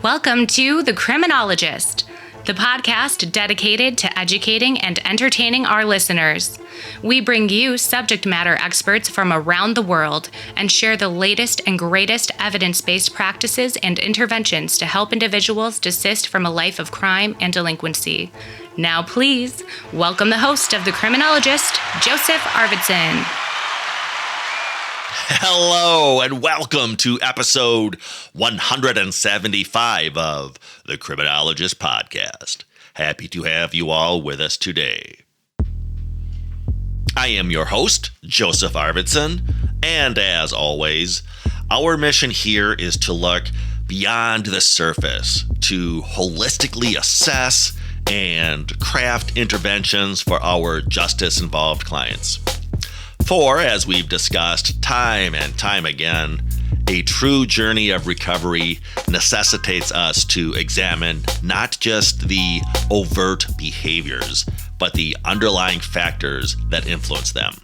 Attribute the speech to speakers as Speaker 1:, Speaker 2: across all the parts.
Speaker 1: Welcome to The Criminologist, the podcast dedicated to educating and entertaining our listeners. We bring you subject matter experts from around the world and share the latest and greatest evidence-based practices and interventions to help individuals desist from a life of crime and delinquency. Now, please welcome the host of The Criminologist, Joseph Arvidson.
Speaker 2: Hello and welcome to episode 175 of the Criminologist Podcast. Happy to have you all with us today. I am your host, Joseph Arvidson, and as always, our mission here is to look beyond the surface to holistically assess and craft interventions for our justice-involved clients. For, as we've discussed time and time again, a true journey of recovery necessitates us to examine not just the overt behaviors, but the underlying factors that influence them.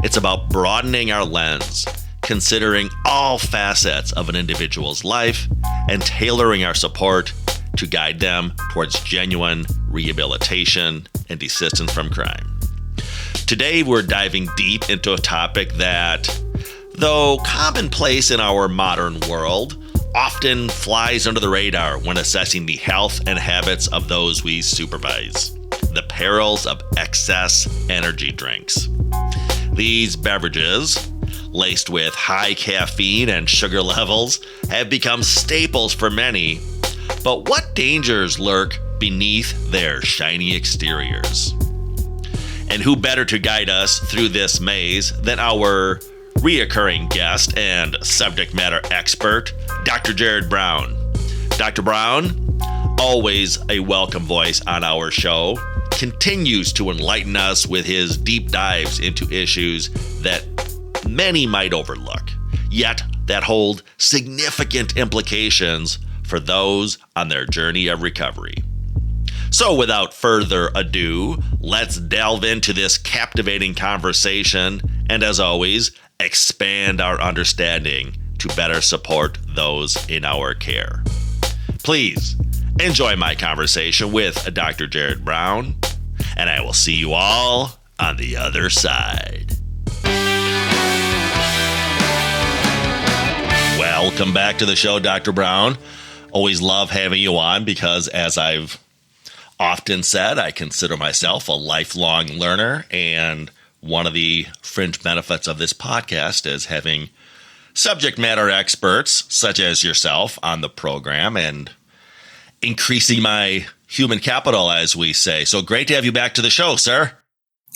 Speaker 2: It's about broadening our lens, considering all facets of an individual's life, and tailoring our support to guide them towards genuine rehabilitation and desistance from crime. Today, we're diving deep into a topic that, though commonplace in our modern world, often flies under the radar when assessing the health and habits of those we supervise: the perils of excess energy drinks. These beverages, laced with high caffeine and sugar levels, have become staples for many. But what dangers lurk beneath their shiny exteriors? And who better to guide us through this maze than our reoccurring guest and subject matter expert, Dr. Jerrod Brown. Dr. Brown, always a welcome voice on our show, continues to enlighten us with his deep dives into issues that many might overlook, yet that hold significant implications for those on their journey of recovery. So without further ado, let's delve into this captivating conversation and, as always, expand our understanding to better support those in our care. Please enjoy my conversation with Dr. Jerrod Brown, and I will see you all on the other side. Welcome back to the show, Dr. Brown. Always love having you on because, as I've often said, I consider myself a lifelong learner, and one of the fringe benefits of this podcast is having subject matter experts such as yourself on the program and increasing my human capital, as we say. So great to have you back to the show, sir.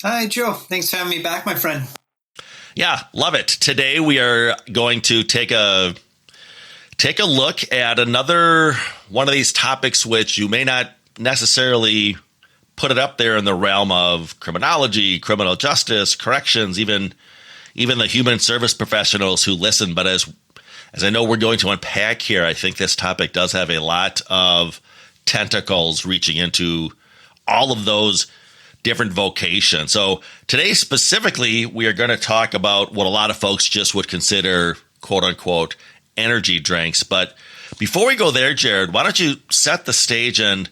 Speaker 3: Hi, Joe. Thanks for having me back, my friend.
Speaker 2: Yeah, love it. Today we are going to take a look at another one of these topics which you may not necessarily put it up there in the realm of criminology, criminal justice, corrections, even the human service professionals who listen. But as I know we're going to unpack here, I think this topic does have a lot of tentacles reaching into all of those different vocations. So today specifically, we are going to talk about what a lot of folks just would consider, quote unquote, energy drinks. But before we go there, Jerrod, why don't you set the stage and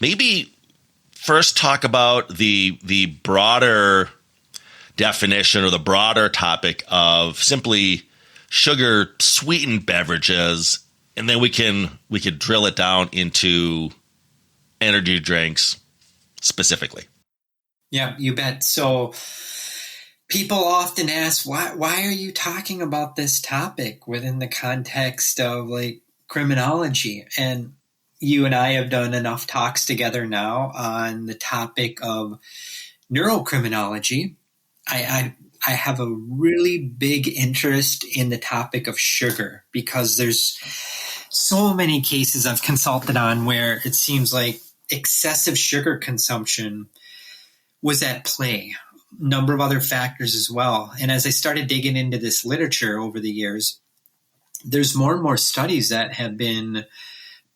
Speaker 2: maybe first talk about the broader definition or the broader topic of simply sugar sweetened beverages, and then we can drill it down into energy drinks specifically.
Speaker 3: Yeah, you bet. So people often ask, why are you talking about this topic within the context of like criminology? And you and I have done enough talks together now on the topic of neurocriminology. I have a really big interest in the topic of sugar because there's so many cases I've consulted on where it seems like excessive sugar consumption was at play. A number of other factors as well. And as I started digging into this literature over the years, there's more and more studies that have been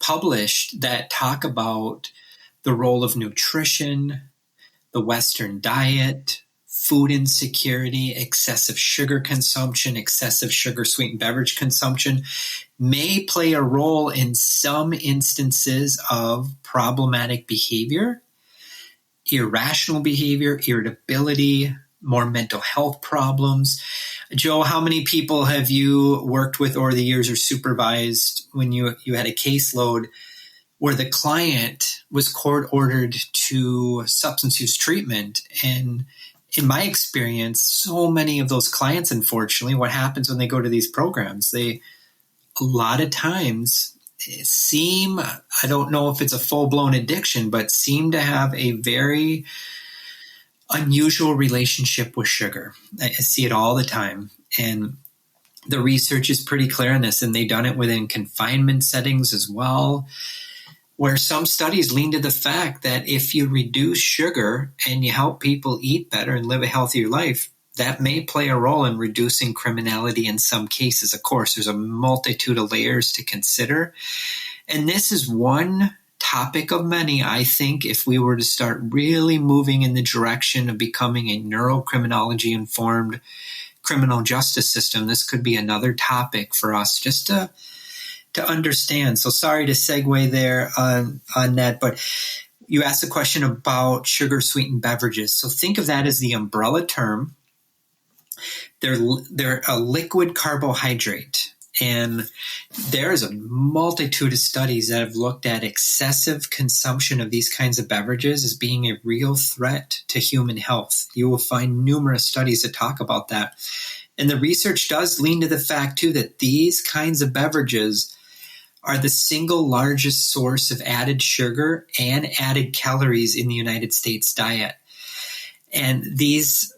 Speaker 3: published that talk about the role of nutrition, the Western diet, food insecurity, excessive sugar consumption, excessive sugar sweetened beverage consumption may play a role in some instances of problematic behavior, irrational behavior, irritability, more mental health problems. Joe, how many people have you worked with over the years or supervised when you had a caseload where the client was court-ordered to substance use treatment? And in my experience, so many of those clients, unfortunately, what happens when they go to these programs, they a lot of times seem, I don't know if it's a full-blown addiction, but seem to have a very unusual relationship with sugar. I see it all the time. And the research is pretty clear on this, and they've done it within confinement settings as well, where some studies lean to the fact that if you reduce sugar and you help people eat better and live a healthier life, that may play a role in reducing criminality in some cases. Of course, there's a multitude of layers to consider. And this is one topic of many, I think, if we were to start really moving in the direction of becoming a neurocriminology informed criminal justice system, this could be another topic for us just to understand. So sorry to segue there on that, but you asked a question about sugar sweetened beverages. So think of that as the umbrella term. They're a liquid carbohydrate, and there is a multitude of studies that have looked at excessive consumption of these kinds of beverages as being a real threat to human health. You will find numerous studies that talk about that. And the research does lean to the fact, too, that these kinds of beverages are the single largest source of added sugar and added calories in the United States diet. And these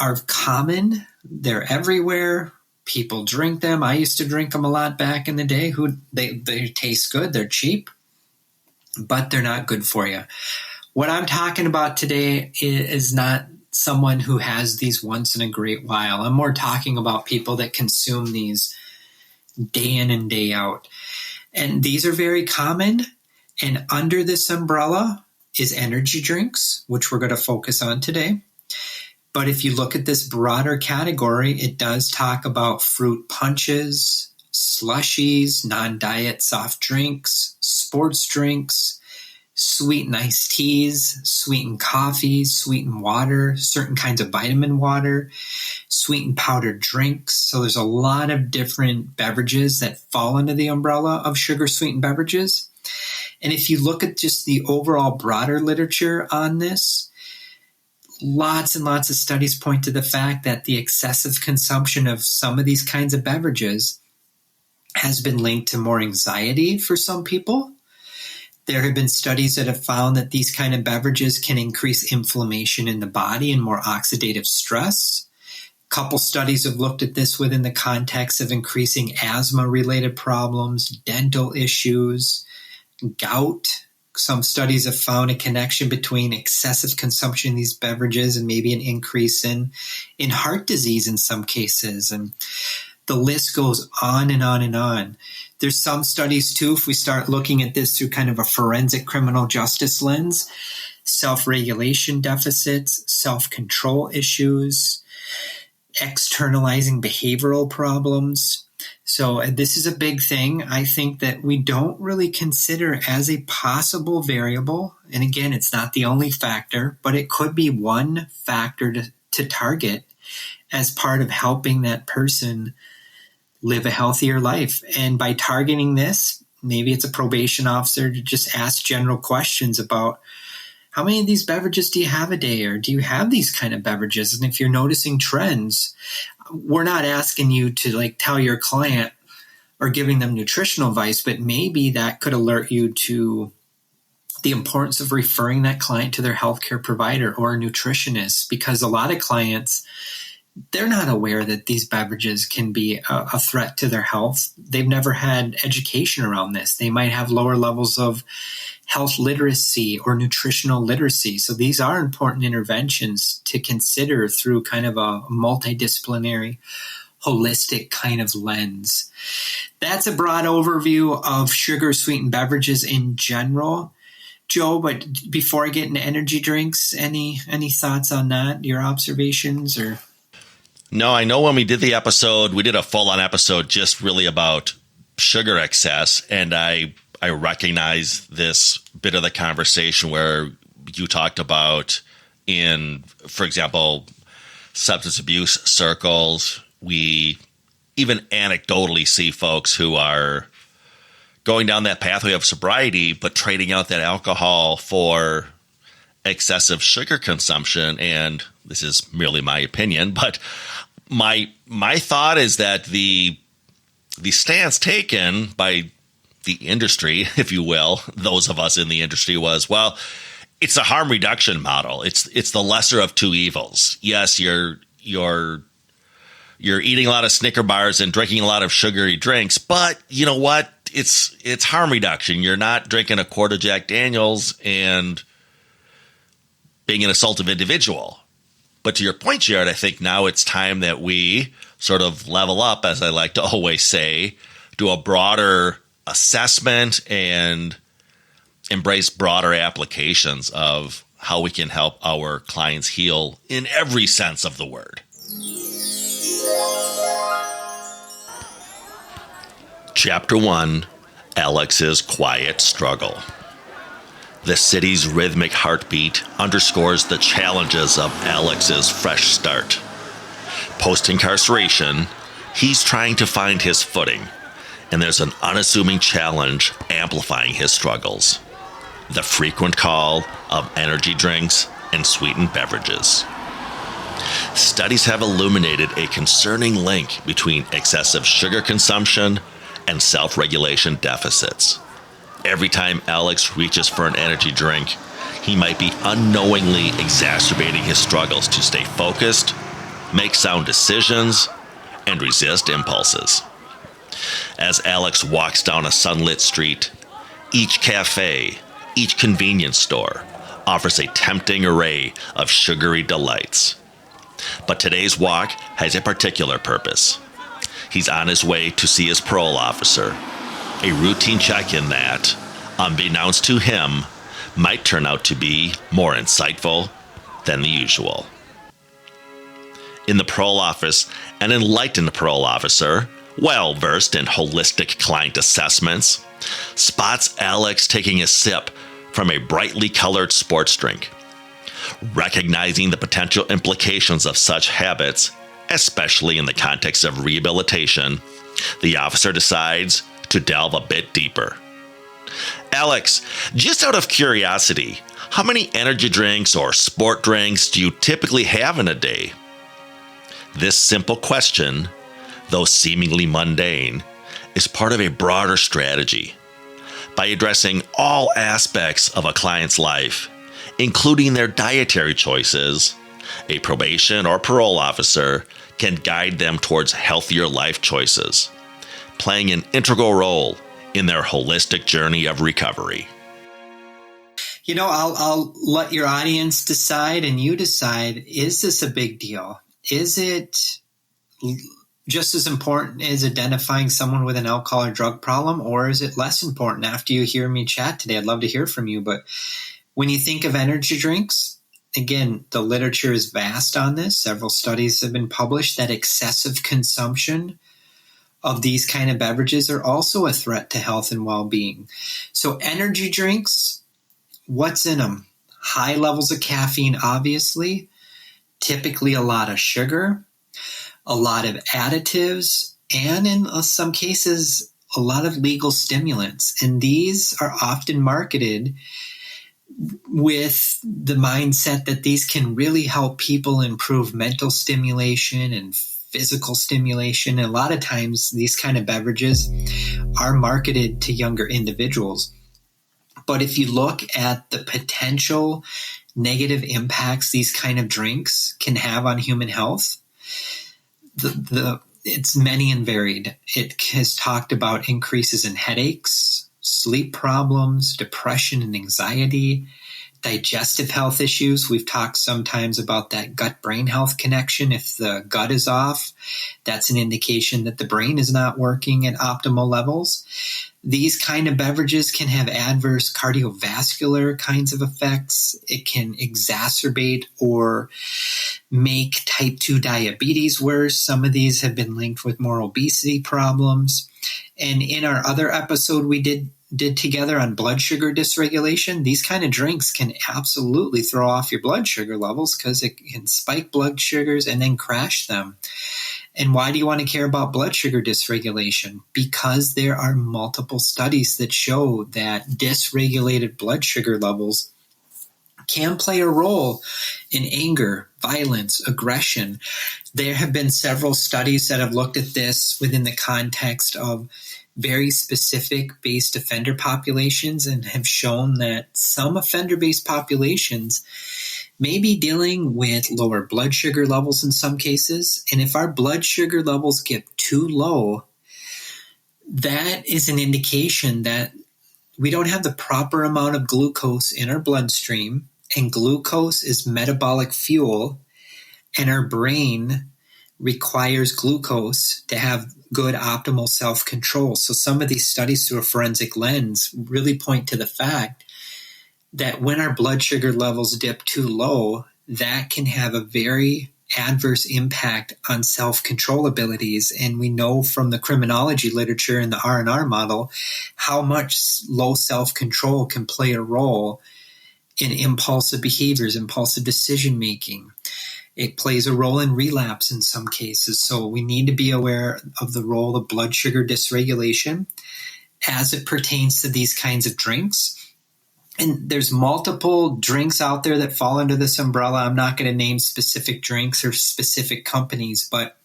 Speaker 3: are common. They're everywhere. People drink them. I used to drink them a lot back in the day. They taste good. They're cheap, but they're not good for you. What I'm talking about today is not someone who has these once in a great while. I'm more talking about people that consume these day in and day out. And these are very common. And under this umbrella is energy drinks, which we're going to focus on today. But if you look at this broader category, it does talk about fruit punches, slushies, non-diet soft drinks, sports drinks, sweetened iced teas, sweetened coffees, sweetened water, certain kinds of vitamin water, sweetened powdered drinks. So there's a lot of different beverages that fall under the umbrella of sugar-sweetened beverages. And if you look at just the overall broader literature on this, lots and lots of studies point to the fact that the excessive consumption of some of these kinds of beverages has been linked to more anxiety for some people. There have been studies that have found that these kind of beverages can increase inflammation in the body and more oxidative stress. A couple studies have looked at this within the context of increasing asthma-related problems, dental issues, gout. Some studies have found a connection between excessive consumption of these beverages and maybe an increase in heart disease in some cases. And the list goes on and on and on. There's some studies, too, if we start looking at this through kind of a forensic criminal justice lens, self-regulation deficits, self-control issues, externalizing behavioral problems. So this is a big thing, I think, that we don't really consider as a possible variable. And again, it's not the only factor, but it could be one factor to target as part of helping that person live a healthier life. And by targeting this, maybe it's a probation officer to just ask general questions about how many of these beverages do you have a day, or do you have these kind of beverages? And if you're noticing trends, we're not asking you to tell your client or giving them nutritional advice, but maybe that could alert you to the importance of referring that client to their healthcare provider or a nutritionist, because a lot of clients, they're not aware that these beverages can be a threat to their health. They've never had education around this. They might have lower levels of health literacy or nutritional literacy. So these are important interventions to consider through kind of a multidisciplinary, holistic kind of lens. That's a broad overview of sugar-sweetened beverages in general. Joe, but before I get into energy drinks, any thoughts on that? Your observations or?
Speaker 2: No, I know when we did the episode, we did a full-on episode just really about sugar excess, and I recognize this bit of the conversation where you talked about in, for example, substance abuse circles, we even anecdotally see folks who are going down that pathway of sobriety, but trading out that alcohol for excessive sugar consumption. And this is merely my opinion, but my thought is that the stance taken by the industry, if you will, those of us in the industry, was, well, it's a harm reduction model. It's the lesser of two evils. Yes, you're eating a lot of Snicker bars and drinking a lot of sugary drinks, but you know what? It's harm reduction. You're not drinking a quart of Jack Daniels and being an assaultive individual. But to your point, Jerrod, I think now it's time that we sort of level up, as I like to always say, do a broader assessment and embrace broader applications of how we can help our clients heal in every sense of the word. Chapter 1, Alex's Quiet Struggle. The city's rhythmic heartbeat underscores the challenges of Alex's fresh start. Post-incarceration, he's trying to find his footing, and there's an unassuming challenge amplifying his struggles: the frequent call of energy drinks and sweetened beverages. Studies have illuminated a concerning link between excessive sugar consumption and self-regulation deficits. Every time Alex reaches for an energy drink, he might be unknowingly exacerbating his struggles to stay focused, make sound decisions, and resist impulses. As Alex walks down a sunlit street, each cafe, each convenience store offers a tempting array of sugary delights. But today's walk has a particular purpose. He's on his way to see his parole officer, a routine check-in that, unbeknownst to him, might turn out to be more insightful than the usual. In the parole office, an enlightened parole officer, well-versed in holistic client assessments, spots Alex taking a sip from a brightly colored sports drink. Recognizing the potential implications of such habits, especially in the context of rehabilitation, the officer decides to delve a bit deeper. Alex, just out of curiosity, how many energy drinks or sport drinks do you typically have in a day? This simple question, though seemingly mundane, is part of a broader strategy. By addressing all aspects of a client's life, including their dietary choices, a probation or parole officer can guide them towards healthier life choices, playing an integral role in their holistic journey of recovery.
Speaker 3: You know, I'll let your audience decide, and you decide, is this a big deal? Is it just as important as identifying someone with an alcohol or drug problem, or is it less important? After you hear me chat today, I'd love to hear from you. But when you think of energy drinks, again, the literature is vast on this. Several studies have been published that excessive consumption of these kind of beverages are also a threat to health and well-being. So energy drinks, what's in them? High levels of caffeine, obviously, typically a lot of sugar, a lot of additives, and in some cases, a lot of legal stimulants. And these are often marketed with the mindset that these can really help people improve mental stimulation and physical stimulation. And a lot of times these kind of beverages are marketed to younger individuals. But if you look at the potential negative impacts these kind of drinks can have on human health, it's many and varied. It has talked about increases in headaches, sleep problems, depression and anxiety, digestive health issues. We've talked sometimes about that gut-brain health connection. If the gut is off, that's an indication that the brain is not working at optimal levels. These kind of beverages can have adverse cardiovascular kinds of effects. It can exacerbate or make type 2 diabetes worse. Some of these have been linked with more obesity problems. And in our other episode we did together on blood sugar dysregulation, these kind of drinks can absolutely throw off your blood sugar levels because it can spike blood sugars and then crash them. And why do you want to care about blood sugar dysregulation? Because there are multiple studies that show that dysregulated blood sugar levels can play a role in anger, violence, aggression. There have been several studies that have looked at this within the context of very specific based offender populations and have shown that some offender-based populations may be dealing with lower blood sugar levels in some cases. And if our blood sugar levels get too low, that is an indication that we don't have the proper amount of glucose in our bloodstream, and glucose is metabolic fuel, and our brain requires glucose to have good optimal self-control. So some of these studies through a forensic lens really point to the fact that when our blood sugar levels dip too low, that can have a very adverse impact on self-control abilities. And we know from the criminology literature and the R&R model how much low self-control can play a role in impulsive behaviors, impulsive decision-making. It plays a role in relapse in some cases. So we need to be aware of the role of blood sugar dysregulation as it pertains to these kinds of drinks. And there's multiple drinks out there that fall under this umbrella. I'm not going to name specific drinks or specific companies, but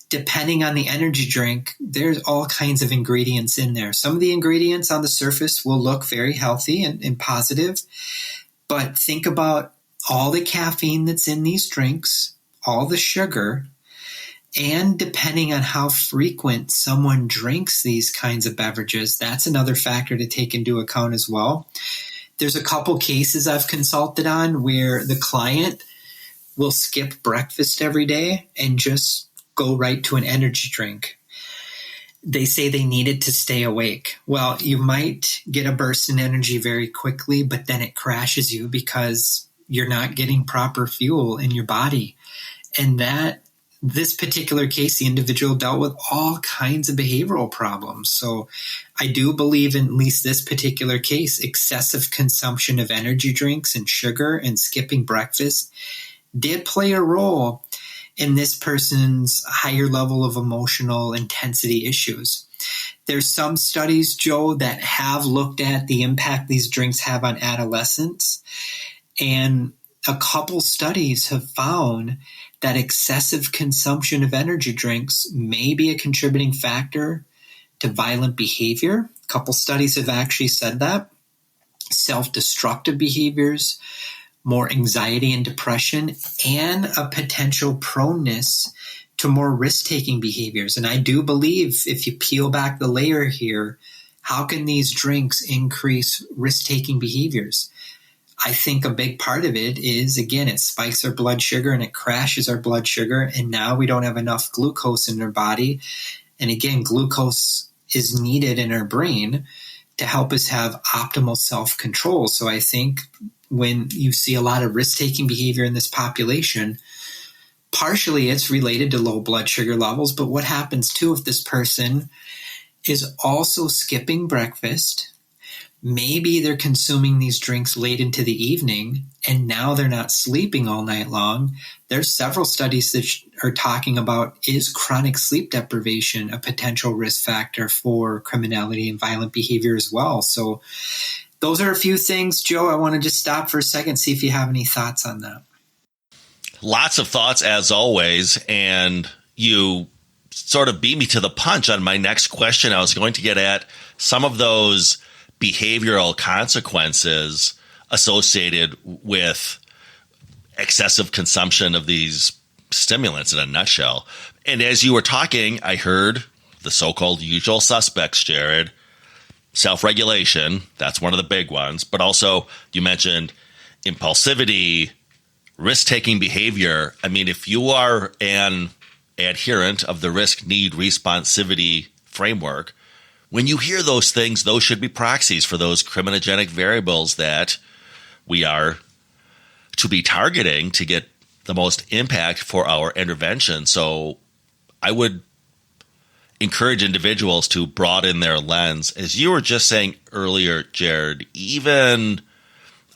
Speaker 3: depending on the energy drink, there's all kinds of ingredients in there. Some of the ingredients on the surface will look very healthy and positive, but think about all the caffeine that's in these drinks, all the sugar, and depending on how frequent someone drinks these kinds of beverages, that's another factor to take into account as well. There's a couple cases I've consulted on where the client will skip breakfast every day and just go right to an energy drink. They say they need it to stay awake. Well, you might get a burst in energy very quickly, but then it crashes you because you're not getting proper fuel in your body. And this particular case, the individual dealt with all kinds of behavioral problems. So I do believe in at least this particular case, excessive consumption of energy drinks and sugar and skipping breakfast did play a role in this person's higher level of emotional intensity issues. There's some studies, Joe, that have looked at the impact these drinks have on adolescents. And a couple studies have found that excessive consumption of energy drinks may be a contributing factor to violent behavior. A couple studies have actually said that. Self-destructive behaviors, more anxiety and depression, and a potential proneness to more risk-taking behaviors. And I do believe if you peel back the layer here, how can these drinks increase risk-taking behaviors? I think a big part of it is, again, it spikes our blood sugar and it crashes our blood sugar. And now we don't have enough glucose in our body. And again, glucose is needed in our brain to help us have optimal self-control. So I think when you see a lot of risk-taking behavior in this population, partially it's related to low blood sugar levels. But what happens too if this person is also skipping breakfast? Maybe they're consuming these drinks late into the evening and now they're not sleeping all night long. There's several studies that are talking about, is chronic sleep deprivation a potential risk factor for criminality and violent behavior as well? So those are a few things, Joe. I want to just stop for a second, see if you have any thoughts on that.
Speaker 2: Lots of thoughts as always. And you sort of beat me to the punch on my next question. I was going to get at some of those behavioral consequences associated with excessive consumption of these stimulants in a nutshell. And as you were talking, I heard the so-called usual suspects, Jerrod. Self-regulation, that's one of the big ones. But also you mentioned impulsivity, risk-taking behavior. I mean, if you are an adherent of the risk-need responsivity framework, when you hear those things, those should be proxies for those criminogenic variables that we are to be targeting to get the most impact for our intervention. So I would encourage individuals to broaden their lens. As you were just saying earlier, Jerrod, even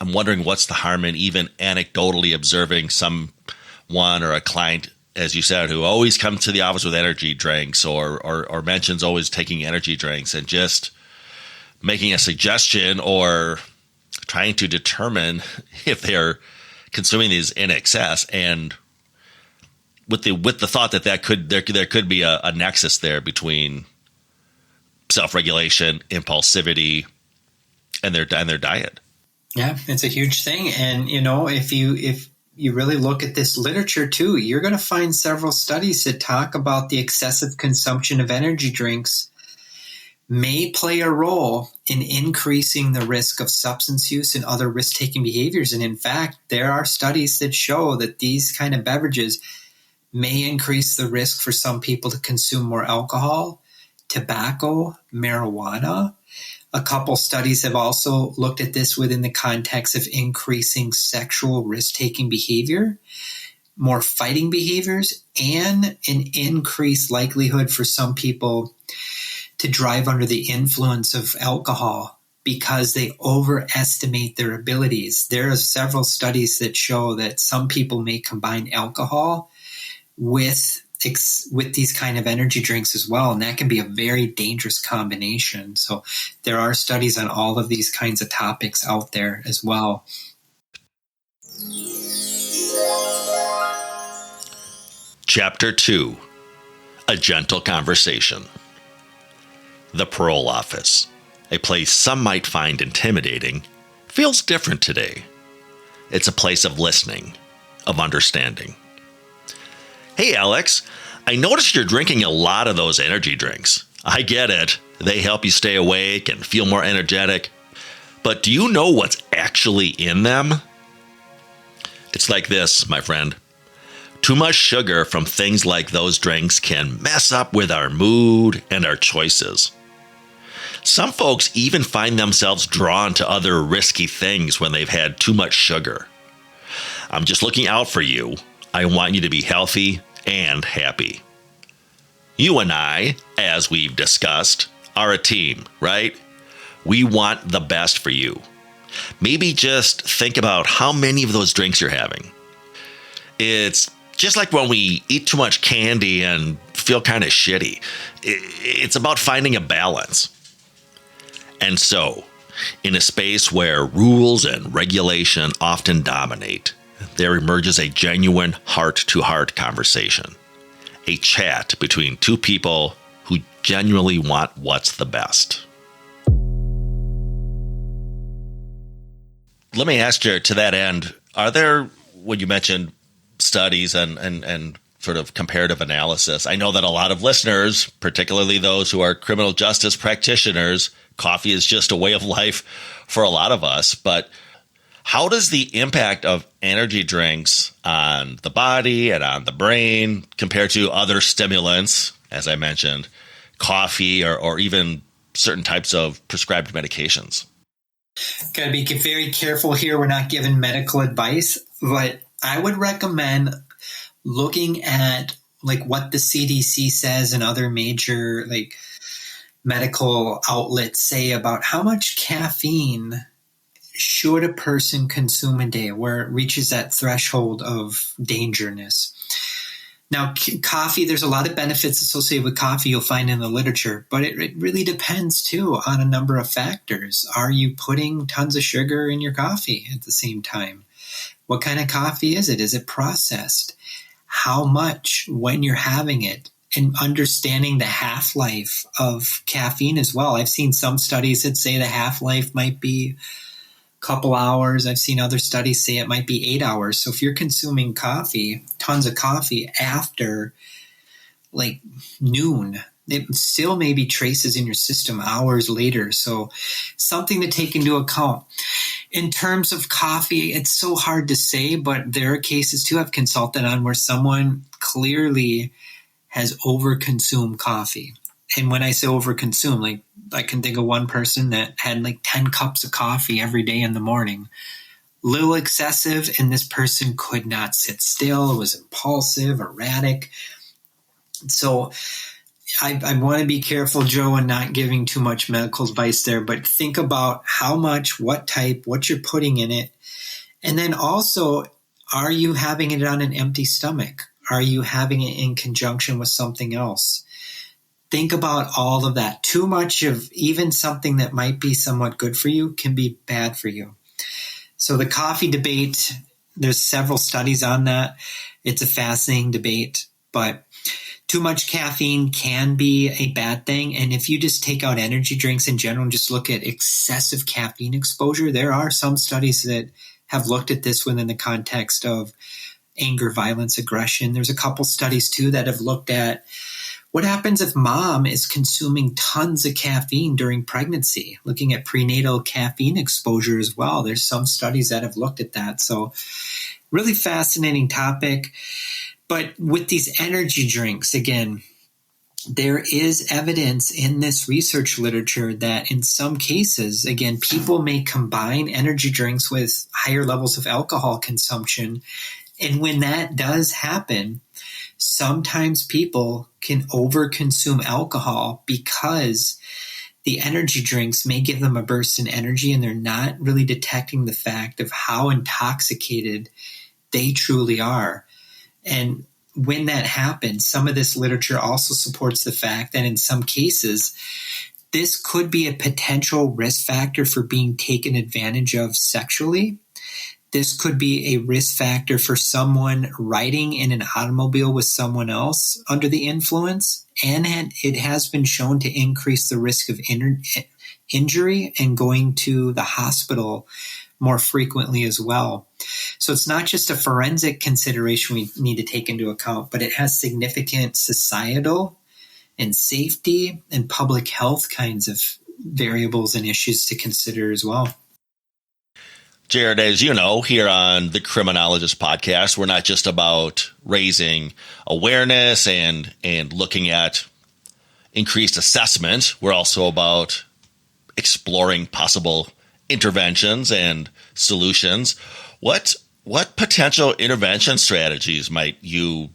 Speaker 2: I'm wondering what's the harm in even anecdotally observing someone or a client, as you said, who always comes to the office with energy drinks or mentions always taking energy drinks, and just making a suggestion or trying to determine if they're consuming these in excess, and with the thought that there could be a nexus there between self-regulation, impulsivity, and their diet.
Speaker 3: Yeah, it's a huge thing. And, if you really look at this literature too, you're going to find several studies that talk about the excessive consumption of energy drinks may play a role in increasing the risk of substance use and other risk-taking behaviors. And in fact, there are studies that show that these kind of beverages may increase the risk for some people to consume more alcohol, tobacco, marijuana. A couple studies have also looked at this within the context of increasing sexual risk-taking behavior, more fighting behaviors, and an increased likelihood for some people to drive under the influence of alcohol because they overestimate their abilities. There are several studies that show that some people may combine alcohol with these kind of energy drinks as well, and that can be a very dangerous combination. So there are studies on all of these kinds of topics out there as well.
Speaker 2: Chapter 2, A Gentle Conversation. The parole office, a place some might find intimidating, feels different today. It's a place of listening, of understanding. Hey, Alex, I noticed you're drinking a lot of those energy drinks. I get it. They help you stay awake and feel more energetic. But do you know what's actually in them? It's like this, my friend. Too much sugar from things like those drinks can mess up with our mood and our choices. Some folks even find themselves drawn to other risky things when they've had too much sugar. I'm just looking out for you. I want you to be healthy and happy. You and I, as we've discussed, are a team, right? We want the best for you. Maybe just think about how many of those drinks you're having. It's just like when we eat too much candy and feel kind of shitty. It's about finding a balance. And so, in a space where rules and regulation often dominate, there emerges a genuine heart-to-heart conversation, a chat between two people who genuinely want what's the best. Let me ask you, to that end, are there, when you mentioned studies and sort of comparative analysis, I know that a lot of listeners, particularly those who are criminal justice practitioners, coffee is just a way of life for a lot of us, but how does the impact of energy drinks on the body and on the brain compare to other stimulants, as I mentioned, coffee or even certain types of prescribed medications?
Speaker 3: Got to be very careful here. We're not giving medical advice, but I would recommend looking at what the CDC says and other major medical outlets say about how much caffeine should a person consume a day, where it reaches that threshold of dangerousness. Now, coffee, there's a lot of benefits associated with coffee you'll find in the literature, but it really depends, too, on a number of factors. Are you putting tons of sugar in your coffee at the same time? What kind of coffee is it? Is it processed? How much when you're having it? And understanding the half-life of caffeine as well. I've seen some studies that say the half-life might be couple hours. I've seen other studies say it might be 8 hours. So if you're consuming coffee, tons of coffee after noon, it still maybe traces in your system hours later. So something to take into account. In terms of coffee, it's so hard to say, but there are cases too I've consulted on where someone clearly has overconsumed coffee. And when I say overconsume, like I can think of one person that had like 10 cups of coffee every day in the morning. Little excessive, and this person could not sit still. It was impulsive, erratic. So I want to be careful, Joe, and not giving too much medical advice there, but think about how much, what type, what you're putting in it. And then also, are you having it on an empty stomach? Are you having it in conjunction with something else? Think about all of that. Too much of even something that might be somewhat good for you can be bad for you. So the coffee debate, there's several studies on that. It's a fascinating debate, but too much caffeine can be a bad thing. And if you just take out energy drinks in general and just look at excessive caffeine exposure, there are some studies that have looked at this within the context of anger, violence, aggression. There's a couple studies too that have looked at what happens if mom is consuming tons of caffeine during pregnancy, looking at prenatal caffeine exposure as well. There's some studies that have looked at that. So really fascinating topic. But with these energy drinks, again, there is evidence in this research literature that in some cases, again, people may combine energy drinks with higher levels of alcohol consumption. And when that does happen, sometimes people can overconsume alcohol because the energy drinks may give them a burst in energy and they're not really detecting the fact of how intoxicated they truly are. And when that happens, some of this literature also supports the fact that in some cases, this could be a potential risk factor for being taken advantage of sexually. This could be a risk factor for someone riding in an automobile with someone else under the influence. And it has been shown to increase the risk of injury and going to the hospital more frequently as well. So it's not just a forensic consideration we need to take into account, but it has significant societal and safety and public health kinds of variables and issues to consider as well.
Speaker 2: Jerrod, as you know, here on the Criminologist Podcast, we're not just about raising awareness and looking at increased assessment. We're also about exploring possible interventions and solutions. What potential intervention strategies might you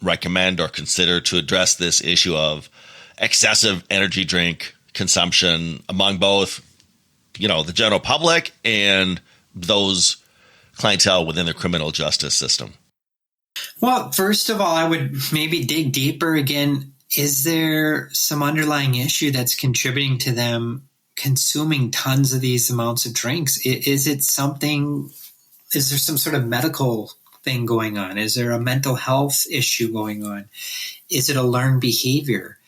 Speaker 2: recommend or consider to address this issue of excessive energy drink consumption among both, the general public and those clientele within the criminal justice system?
Speaker 3: Well, first of all, I would maybe dig deeper again. Is there some underlying issue that's contributing to them consuming tons of these amounts of drinks? Is there some sort of medical thing going on? Is there a mental health issue going on? Is it a learned behavior?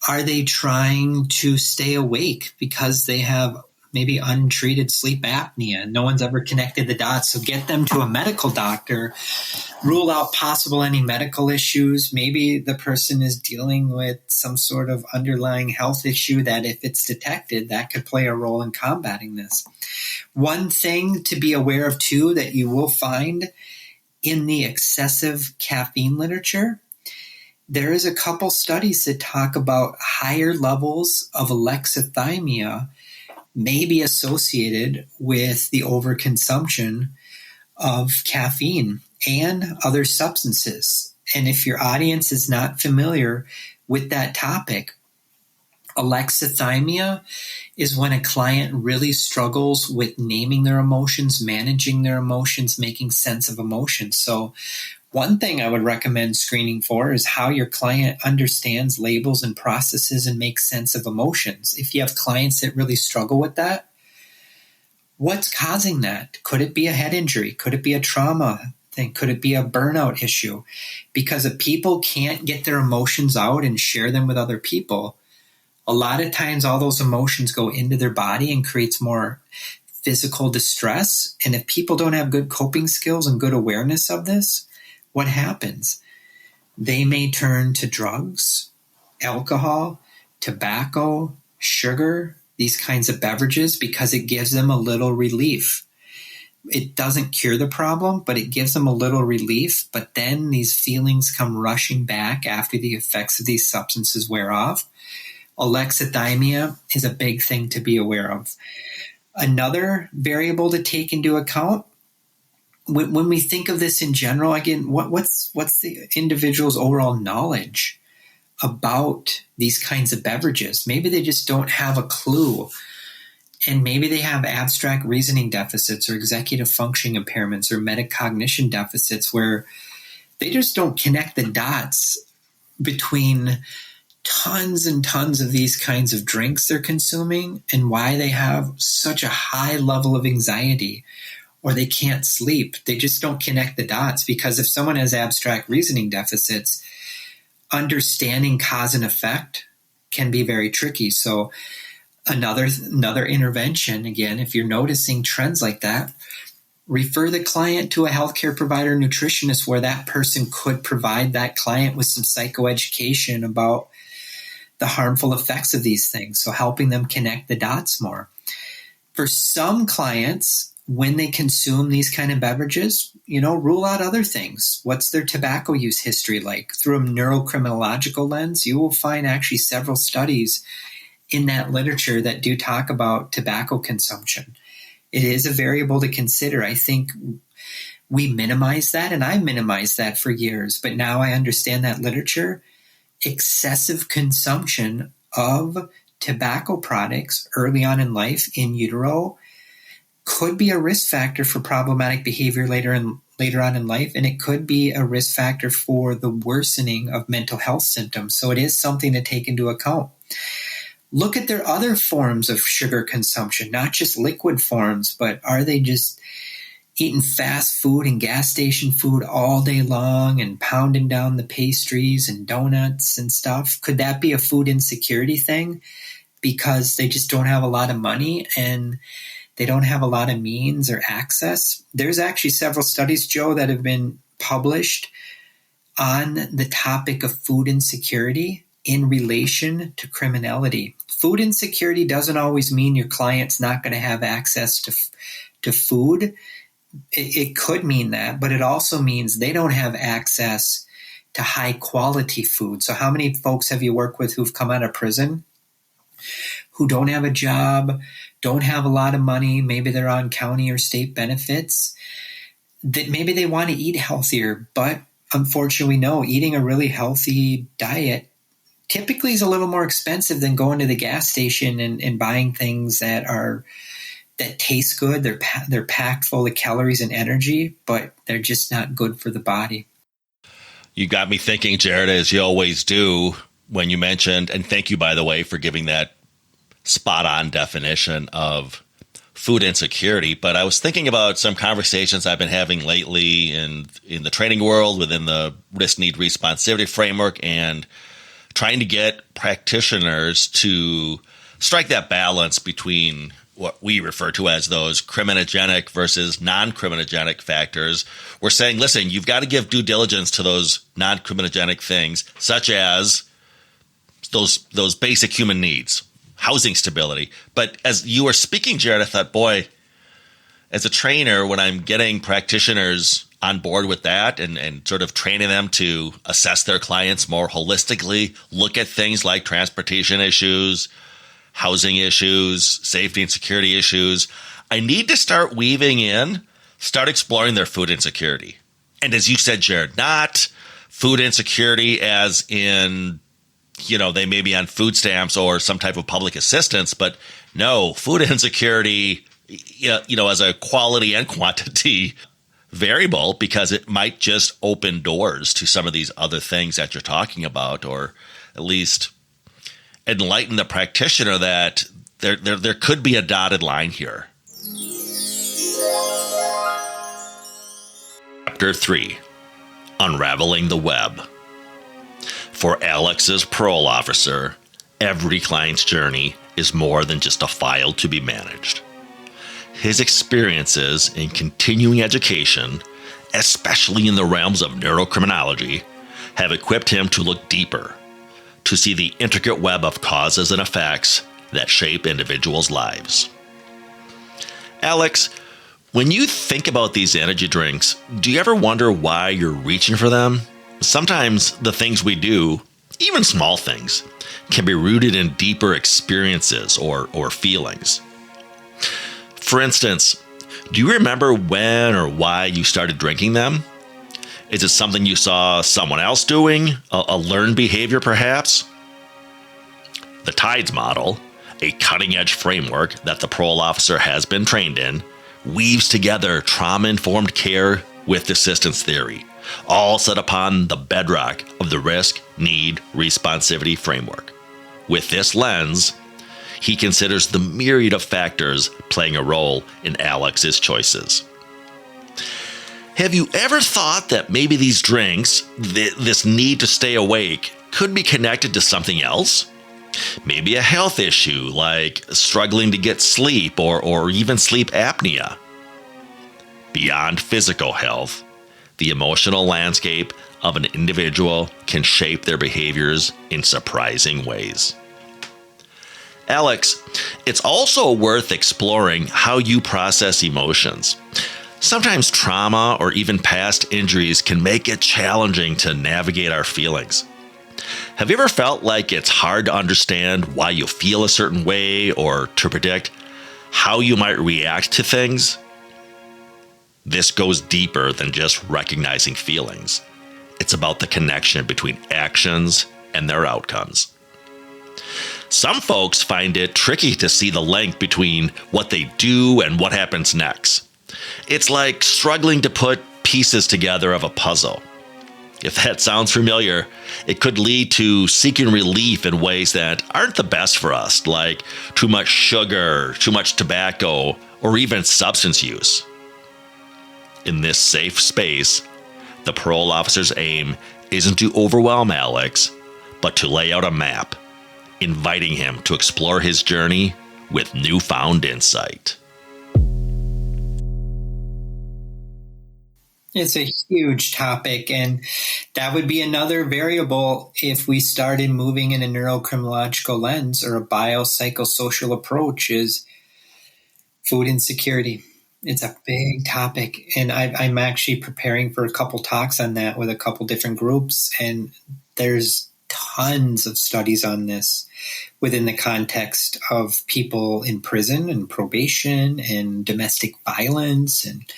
Speaker 3: Are they trying to stay awake because they have maybe untreated sleep apnea? No one's ever connected the dots. So get them to a medical doctor, rule out possible any medical issues. Maybe the person is dealing with some sort of underlying health issue that if it's detected, that could play a role in combating this. One thing to be aware of too that you will find in the excessive caffeine literature, there is a couple studies that talk about higher levels of alexithymia may be associated with the overconsumption of caffeine and other substances. And if your audience is not familiar with that topic, alexithymia is when a client really struggles with naming their emotions, managing their emotions, making sense of emotions. So one thing I would recommend screening for is how your client understands labels and processes and makes sense of emotions. If you have clients that really struggle with that, what's causing that? Could it be a head injury? Could it be a trauma thing? Could it be a burnout issue? Because if people can't get their emotions out and share them with other people, a lot of times all those emotions go into their body and creates more physical distress. And if people don't have good coping skills and good awareness of this, what happens? They may turn to drugs, alcohol, tobacco, sugar, these kinds of beverages because it gives them a little relief. It doesn't cure the problem, but it gives them a little relief. But then these feelings come rushing back after the effects of these substances wear off. Alexithymia is a big thing to be aware of. Another variable to take into account, when we think of this in general, again, what's the individual's overall knowledge about these kinds of beverages? Maybe they just don't have a clue. And maybe they have abstract reasoning deficits or executive functioning impairments or metacognition deficits where they just don't connect the dots between tons and tons of these kinds of drinks they're consuming and why they have such a high level of anxiety or they can't sleep. They just don't connect the dots, because if someone has abstract reasoning deficits, understanding cause and effect can be very tricky. So another intervention, again, if you're noticing trends like that, refer the client to a healthcare provider, nutritionist, where that person could provide that client with some psychoeducation about the harmful effects of these things. So helping them connect the dots more. For some clients, when they consume these kind of beverages, rule out other things. What's their tobacco use history like? Through a neurocriminological lens, you will find actually several studies in that literature that do talk about tobacco consumption. It is a variable to consider. I think we minimize that, and I minimized that for years, but now I understand that literature. Excessive consumption of tobacco products early on in life in utero could be a risk factor for problematic behavior later on in life, and it could be a risk factor for the worsening of mental health symptoms. So it is something to take into account. Look at their other forms of sugar consumption, not just liquid forms, but are they just eating fast food and gas station food all day long and pounding down the pastries and donuts and stuff? Could that be a food insecurity thing because they just don't have a lot of money and they don't have a lot of means or access? There's actually several studies, Joe, that have been published on the topic of food insecurity in relation to criminality. Food insecurity doesn't always mean your client's not going to have access to food. It could mean that, but it also means they don't have access to high quality food. So how many folks have you worked with who've come out of prison who don't have a job, don't have a lot of money, maybe they're on county or state benefits, that maybe they want to eat healthier, but unfortunately, no, eating a really healthy diet typically is a little more expensive than going to the gas station and buying things that taste good. They're packed full of calories and energy, but they're just not good for the body.
Speaker 2: You got me thinking, Jerrod, as you always do when you mentioned, and thank you, by the way, for giving that spot-on definition of food insecurity. But I was thinking about some conversations I've been having lately in the training world within the risk need responsivity framework, and trying to get practitioners to strike that balance between what we refer to as those criminogenic versus non-criminogenic factors. We're saying, listen, you've got to give due diligence to those non-criminogenic things, such as those basic human needs, housing stability. But as you were speaking, Jerrod, I thought, boy, as a trainer, when I'm getting practitioners on board with that and sort of training them to assess their clients more holistically, look at things like transportation issues, housing issues, safety and security issues, I need to start exploring their food insecurity. And as you said, Jerrod, not food insecurity as in, they may be on food stamps or some type of public assistance, but no, food insecurity, as a quality and quantity variable, because it might just open doors to some of these other things that you're talking about, or at least enlighten the practitioner that there could be a dotted line here. Chapter 3, Unraveling the Web. For Alex as parole officer, every client's journey is more than just a file to be managed. His experiences in continuing education, especially in the realms of neurocriminology, have equipped him to look deeper, to see the intricate web of causes and effects that shape individuals' lives. Alex, when you think about these energy drinks, do you ever wonder why you're reaching for them? Sometimes the things we do, even small things, can be rooted in deeper experiences or feelings. For instance, do you remember when or why you started drinking them? Is it something you saw someone else doing? A learned behavior, perhaps? The TIDES model, a cutting-edge framework that the parole officer has been trained in, weaves together trauma-informed care with assistance theory, all set upon the bedrock of the risk, need, responsivity framework. With this lens, he considers the myriad of factors playing a role in Alex's choices. Have you ever thought that maybe these drinks, this need to stay awake, could be connected to something else? Maybe a health issue like struggling to get sleep or even sleep apnea. Beyond physical health, the emotional landscape of an individual can shape their behaviors in surprising ways. Alex, it's also worth exploring how you process emotions. Sometimes trauma or even past injuries can make it challenging to navigate our feelings. Have you ever felt like it's hard to understand why you feel a certain way or to predict how you might react to things? This goes deeper than just recognizing feelings. It's about the connection between actions and their outcomes. Some folks find it tricky to see the link between what they do and what happens next. It's like struggling to put pieces together of a puzzle. If that sounds familiar, it could lead to seeking relief in ways that aren't the best for us, like too much sugar, too much tobacco, or even substance use. In this safe space, the parole officer's aim isn't to overwhelm Alex, but to lay out a map, inviting him to explore his journey with newfound insight.
Speaker 3: It's a huge topic, and that would be another variable if we started moving in a neurocriminological lens or a biopsychosocial approach is food insecurity. It's a big topic, and I'm actually preparing for a couple talks on that with a couple different groups, and there's tons of studies on this within the context of people in prison and probation and domestic violence and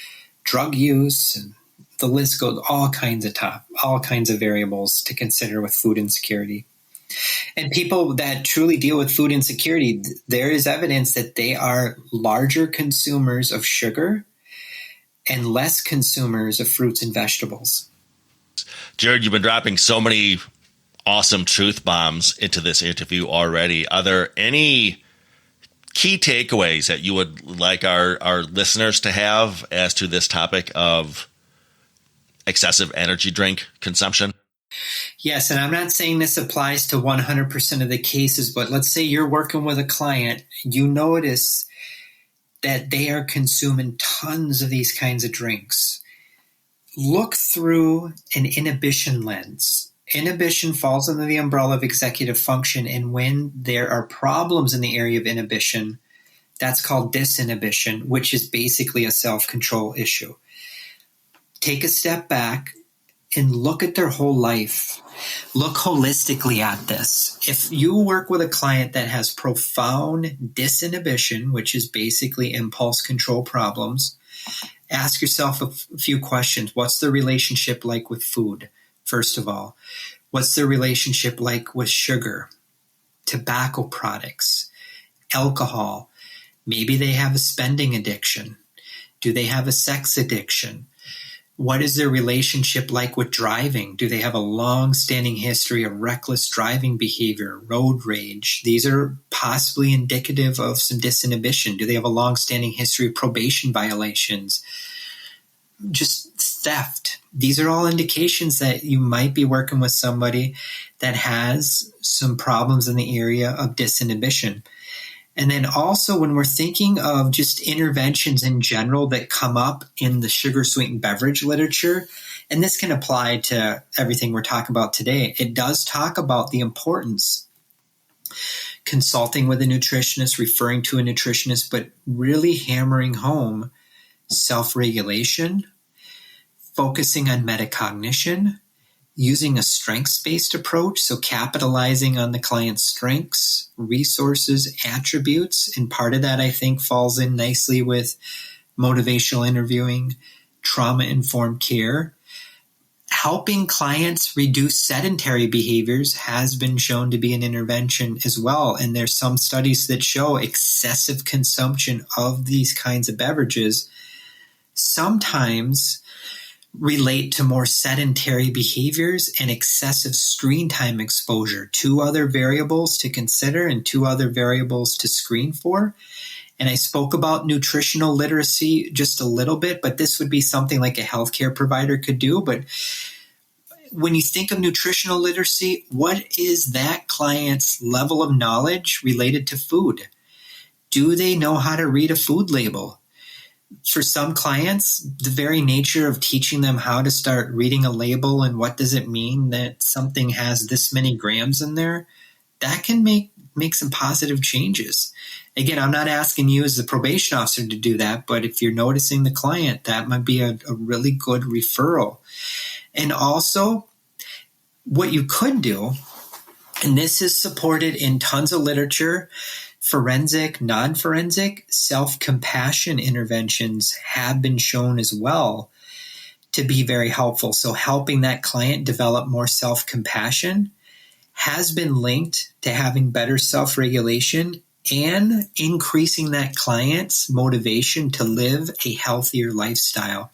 Speaker 3: drug use, and the list goes, all kinds of variables to consider with food insecurity. And people that truly deal with food insecurity, there is evidence that they are larger consumers of sugar and less consumers of fruits and vegetables.
Speaker 2: Jerrod, you've been dropping so many awesome truth bombs into this interview already. Are there any key takeaways that you would like our listeners to have as to this topic of excessive energy drink consumption?
Speaker 3: Yes, and I'm not saying this applies to 100% of the cases, but let's say you're working with a client, you notice that they are consuming tons of these kinds of drinks. Look through an inhibition lens. Inhibition falls under the umbrella of executive function, and when there are problems in the area of inhibition, that's called disinhibition, which is basically a self-control issue. Take a step back and look at their whole life. Look holistically at this. If you work with a client that has profound disinhibition, which is basically impulse control problems, ask yourself a few questions. What's the relationship like with food, first of all? What's the relationship like with sugar, tobacco products, alcohol? Maybe they have a spending addiction. Do they have a sex addiction? What is their relationship like with driving? Do they have a long-standing history of reckless driving behavior, road rage? These are possibly indicative of some disinhibition. Do they have a long-standing history of probation violations? Just theft. These are all indications that you might be working with somebody that has some problems in the area of disinhibition. And then also when we're thinking of just interventions in general that come up in the sugar-sweetened beverage literature, and this can apply to everything we're talking about today, it does talk about the importance consulting with a nutritionist, referring to a nutritionist, but really hammering home self-regulation, focusing on metacognition, using a strengths-based approach, so capitalizing on the client's strengths, resources, attributes, and part of that I think falls in nicely with motivational interviewing, trauma-informed care. Helping clients reduce sedentary behaviors has been shown to be an intervention as well, and there's some studies that show excessive consumption of these kinds of beverages sometimes relate to more sedentary behaviors and excessive screen time exposure. Two other variables to consider and two other variables to screen for. And I spoke about nutritional literacy just a little bit, but this would be something like a healthcare provider could do. But when you think of nutritional literacy, what is that client's level of knowledge related to food? Do they know how to read a food label? For some clients, the very nature of teaching them how to start reading a label and what does it mean that something has this many grams in there, that can make some positive changes. Again, I'm not asking you as the probation officer to do that, but if you're noticing the client, that might be a really good referral. And also, what you could do, and this is supported in tons of literature, forensic, non-forensic, self-compassion interventions have been shown as well to be very helpful. So helping that client develop more self-compassion has been linked to having better self-regulation and increasing that client's motivation to live a healthier lifestyle.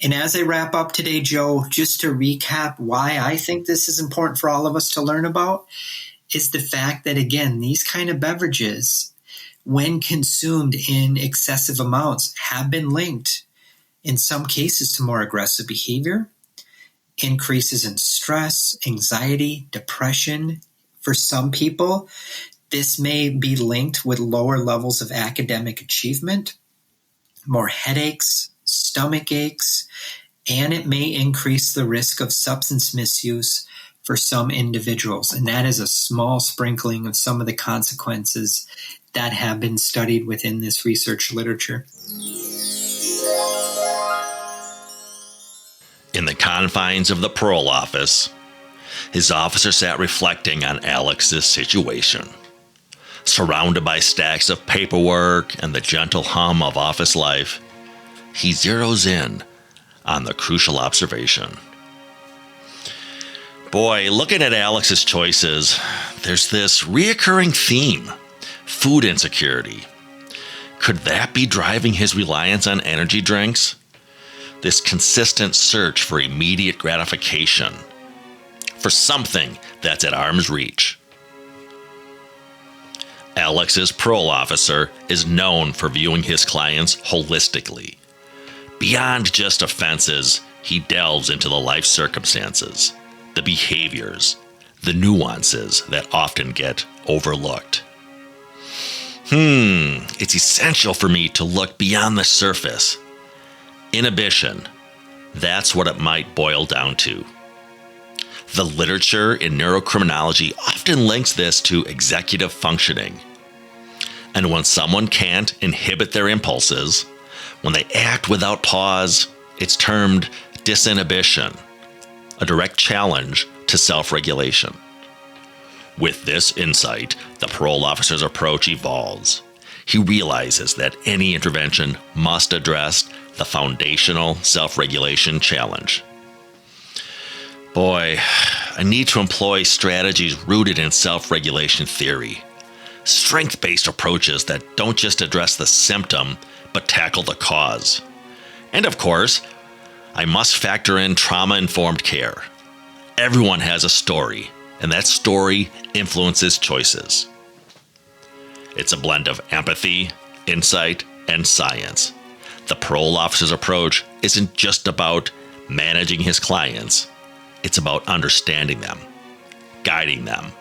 Speaker 3: And as I wrap up today, Joe, just to recap why I think this is important for all of us to learn about, is the fact that, again, these kind of beverages, when consumed in excessive amounts, have been linked in some cases to more aggressive behavior, increases in stress, anxiety, depression. For some people, this may be linked with lower levels of academic achievement, more headaches, stomach aches, and it may increase the risk of substance misuse for some individuals. And that is a small sprinkling of some of the consequences that have been studied within this research literature.
Speaker 2: In the confines of the parole office, his officer sat reflecting on Alex's situation. Surrounded by stacks of paperwork and the gentle hum of office life, he zeroes in on the crucial observation. Boy, looking at Alex's choices, there's this reoccurring theme: food insecurity. Could that be driving his reliance on energy drinks? This consistent search for immediate gratification, for something that's at arm's reach. Alex's parole officer is known for viewing his clients holistically. Beyond just offenses, he delves into the life circumstances, the behaviors, the nuances that often get overlooked. It's essential for me to look beyond the surface. Inhibition, that's what it might boil down to. The literature in neurocriminology often links this to executive functioning. And when someone can't inhibit their impulses, when they act without pause, it's termed disinhibition, a direct challenge to self-regulation. With this insight, the parole officer's approach evolves. He realizes that any intervention must address the foundational self-regulation challenge. Boy, I need to employ strategies rooted in self-regulation theory. Strength-based approaches that don't just address the symptom, but tackle the cause. And of course, I must factor in trauma-informed care. Everyone has a story, and that story influences choices. It's a blend of empathy, insight, and science. The parole officer's approach isn't just about managing his clients. It's about understanding them, guiding them,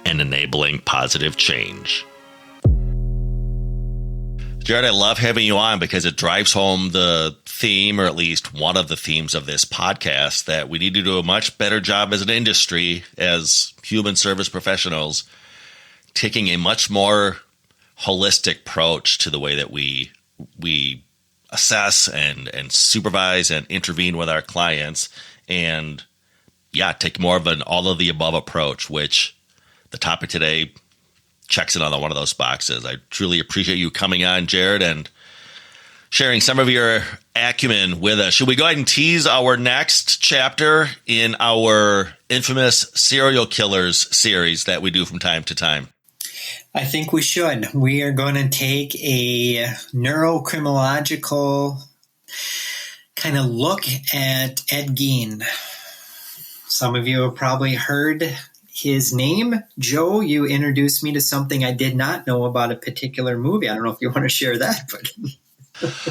Speaker 2: and enabling positive change. Jerrod, I love having you on because it drives home the theme, or at least one of the themes of this podcast, that we need to do a much better job as an industry, as human service professionals, taking a much more holistic approach to the way that we assess and supervise and intervene with our clients, and take more of an all of the above approach, which the topic today checks in on one of those boxes. I truly appreciate you coming on, Jerrod, and sharing some of your acumen with us. Should we go ahead and tease our next chapter in our infamous serial killers series that we do from time to time?
Speaker 3: I think we should. We are going to take a neurocriminological kind of look at Ed Gein. Some of you have probably heard his name. Joe, you introduced me to something I did not know about a particular movie. I don't know if you want to share that, but...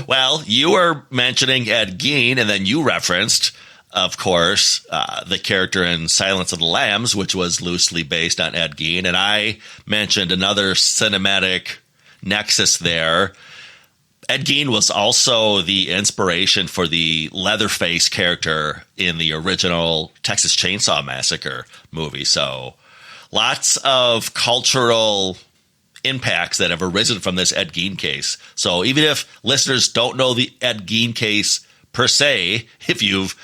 Speaker 2: Well, you were mentioning Ed Gein, and then you referenced, of course, the character in Silence of the Lambs, which was loosely based on Ed Gein. And I mentioned another cinematic nexus there. Ed Gein was also the inspiration for the Leatherface character in the original Texas Chainsaw Massacre movie. So lots of cultural impacts that have arisen from this Ed Gein case. So even if listeners don't know the Ed Gein case per se, if you've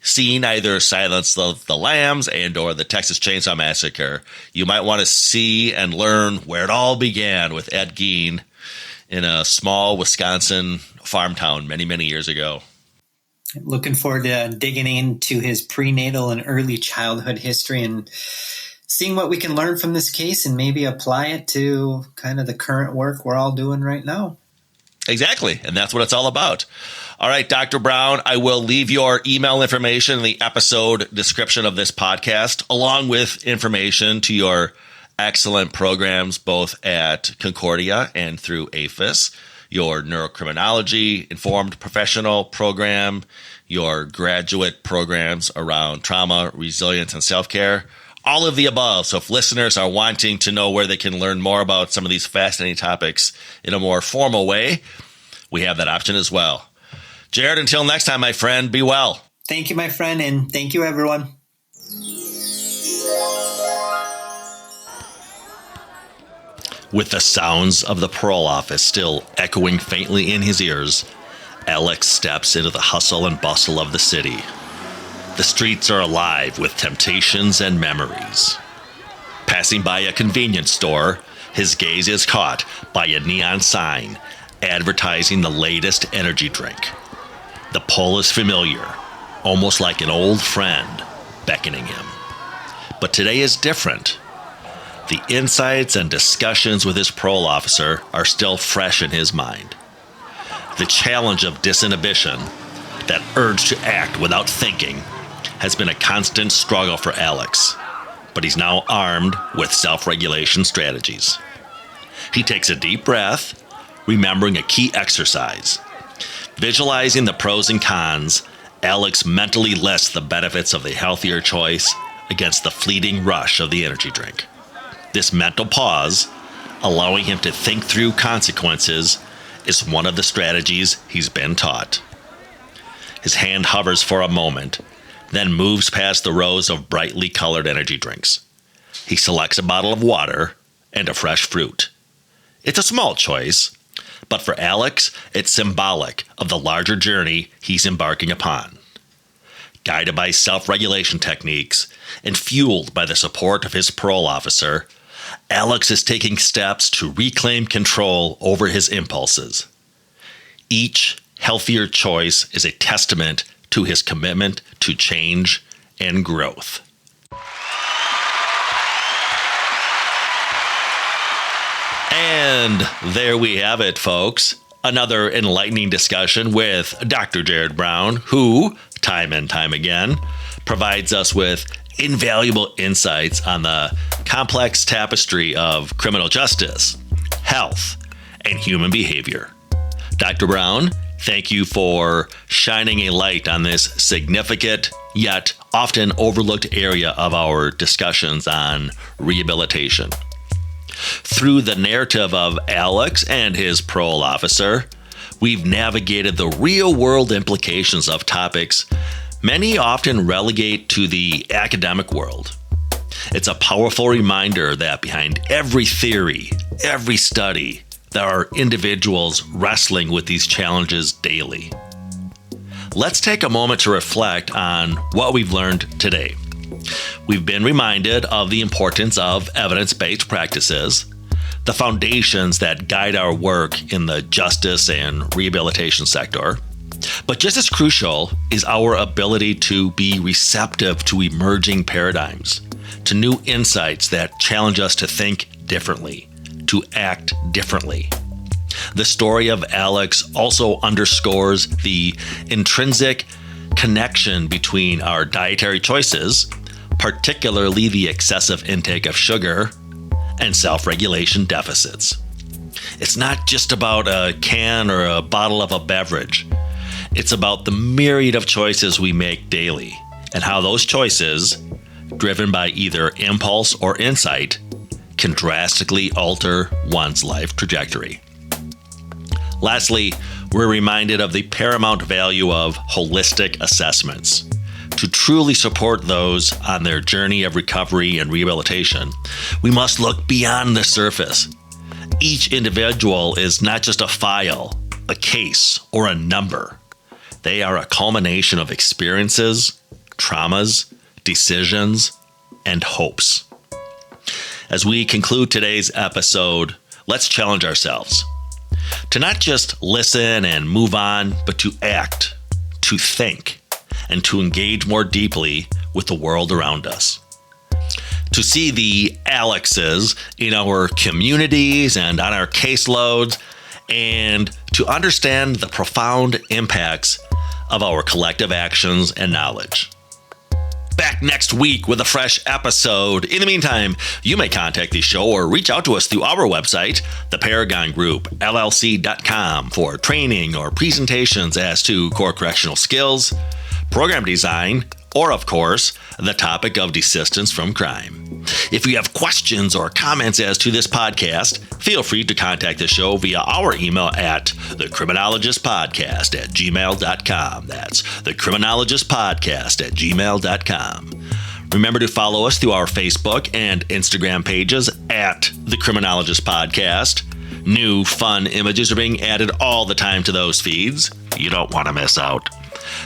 Speaker 2: seen either Silence of the Lambs and or the Texas Chainsaw Massacre, you might want to see and learn where it all began with Ed Gein in a small Wisconsin farm town many, many years ago.
Speaker 3: Looking forward to digging into his prenatal and early childhood history and seeing what we can learn from this case and maybe apply it to kind of the current work we're all doing right now.
Speaker 2: Exactly. And that's what it's all about. All right, Dr. Brown, I will leave your email information in the episode description of this podcast, along with information to your excellent programs, both at Concordia and through APHIS, your neurocriminology informed professional program, your graduate programs around trauma, resilience, and self-care. All of the above. So if listeners are wanting to know where they can learn more about some of these fascinating topics in a more formal way, we have that option as well. Jerrod, until next time, my friend, be well.
Speaker 3: Thank you, my friend, and thank you, everyone.
Speaker 2: With the sounds of the parole office still echoing faintly in his ears, Alex steps into the hustle and bustle of the city. The streets are alive with temptations and memories. Passing by a convenience store, his gaze is caught by a neon sign advertising the latest energy drink. The pull is familiar, almost like an old friend beckoning him. But today is different. The insights and discussions with his parole officer are still fresh in his mind. The challenge of disinhibition, that urge to act without thinking, has been a constant struggle for Alex, but he's now armed with self-regulation strategies. He takes a deep breath, remembering a key exercise. Visualizing the pros and cons, Alex mentally lists the benefits of the healthier choice against the fleeting rush of the energy drink. This mental pause, allowing him to think through consequences, is one of the strategies he's been taught. His hand hovers for a moment, then moves past the rows of brightly colored energy drinks. He selects a bottle of water and a fresh fruit. It's a small choice, but for Alex, it's symbolic of the larger journey he's embarking upon. Guided by self-regulation techniques and fueled by the support of his parole officer, Alex is taking steps to reclaim control over his impulses. Each healthier choice is a testament to his commitment to change and growth. And there we have it, folks. Another enlightening discussion with Dr. Jerrod Brown, who, time and time again, provides us with invaluable insights on the complex tapestry of criminal justice, health, and human behavior. Dr. Brown, thank you for shining a light on this significant yet often overlooked area of our discussions on rehabilitation. Through the narrative of Alex and his parole officer, we've navigated the real-world implications of topics many often relegate to the academic world. It's a powerful reminder that behind every theory, every study, there are individuals wrestling with these challenges daily. Let's take a moment to reflect on what we've learned today. We've been reminded of the importance of evidence-based practices, the foundations that guide our work in the justice and rehabilitation sector. But just as crucial is our ability to be receptive to emerging paradigms, to new insights that challenge us to think differently, to act differently. The story of Alex also underscores the intrinsic connection between our dietary choices, particularly the excessive intake of sugar, and self-regulation deficits. It's not just about a can or a bottle of a beverage. It's about the myriad of choices we make daily and how those choices, driven by either impulse or insight, can drastically alter one's life trajectory. Lastly, we're reminded of the paramount value of holistic assessments. To truly support those on their journey of recovery and rehabilitation, we must look beyond the surface. Each individual is not just a file, a case, or a number. They are a culmination of experiences, traumas, decisions, and hopes. As we conclude today's episode, let's challenge ourselves to not just listen and move on, but to act, to think, and to engage more deeply with the world around us. To see the Alexes in our communities and on our caseloads, and to understand the profound impacts of our collective actions and knowledge. Back next week with a fresh episode. In the meantime, you may contact the show or reach out to us through our website, theparagongroup.llc.com, for training or presentations as to core correctional skills, program design, or, of course, the topic of desistance from crime. If you have questions or comments as to this podcast, feel free to contact the show via our email at thecriminologistpodcast@gmail.com. That's thecriminologistpodcast@gmail.com. Remember to follow us through our Facebook and Instagram pages at The Criminologist Podcast. New fun images are being added all the time to those feeds. You don't want to miss out.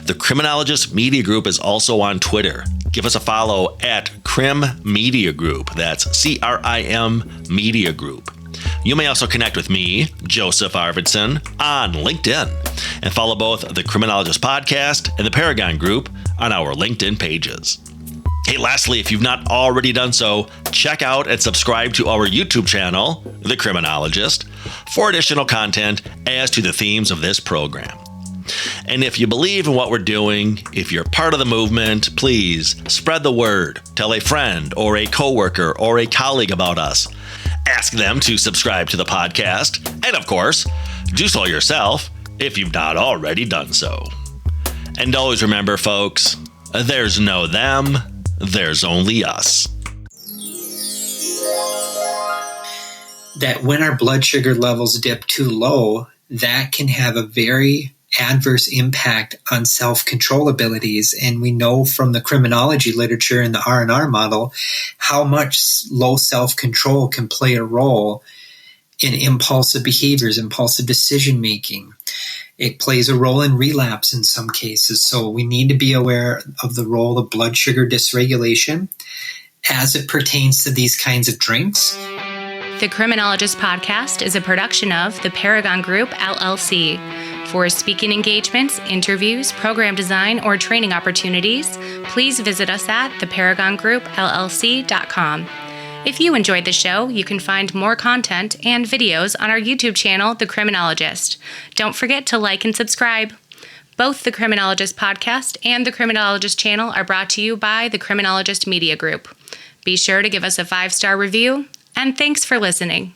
Speaker 2: The Criminologist Media Group is also on Twitter. Give us a follow at Crim Media Group. That's CRIM Media Group. You may also connect with me, Joseph Arvidson, on LinkedIn, and follow both the Criminologist Podcast and the Paragon Group on our LinkedIn pages. Hey, lastly, if you've not already done so, check out and subscribe to our YouTube channel, The Criminologist, for additional content as to the themes of this program. And if you believe in what we're doing, if you're part of the movement, please spread the word. Tell a friend or a coworker or a colleague about us. Ask them to subscribe to the podcast. And of course, do so yourself if you've not already done so. And always remember, folks, there's no them, there's only us.
Speaker 3: That when our blood sugar levels dip too low, that can have a very adverse impact on self-control abilities. And we know from the criminology literature and the R&R model how much low self-control can play a role in impulsive behaviors, impulsive decision-making. It plays a role in relapse in some cases. So we need to be aware of the role of blood sugar dysregulation as it pertains to these kinds of drinks.
Speaker 1: The Criminologist Podcast is a production of the Paragon Group, LLC. For speaking engagements, interviews, program design, or training opportunities, please visit us at theparagongroup.llc.com. If you enjoyed the show, you can find more content and videos on our YouTube channel, The Criminologist. Don't forget to like and subscribe. Both the Criminologist Podcast and the Criminologist channel are brought to you by the Criminologist Media Group. Be sure to give us a 5-star review, and thanks for listening.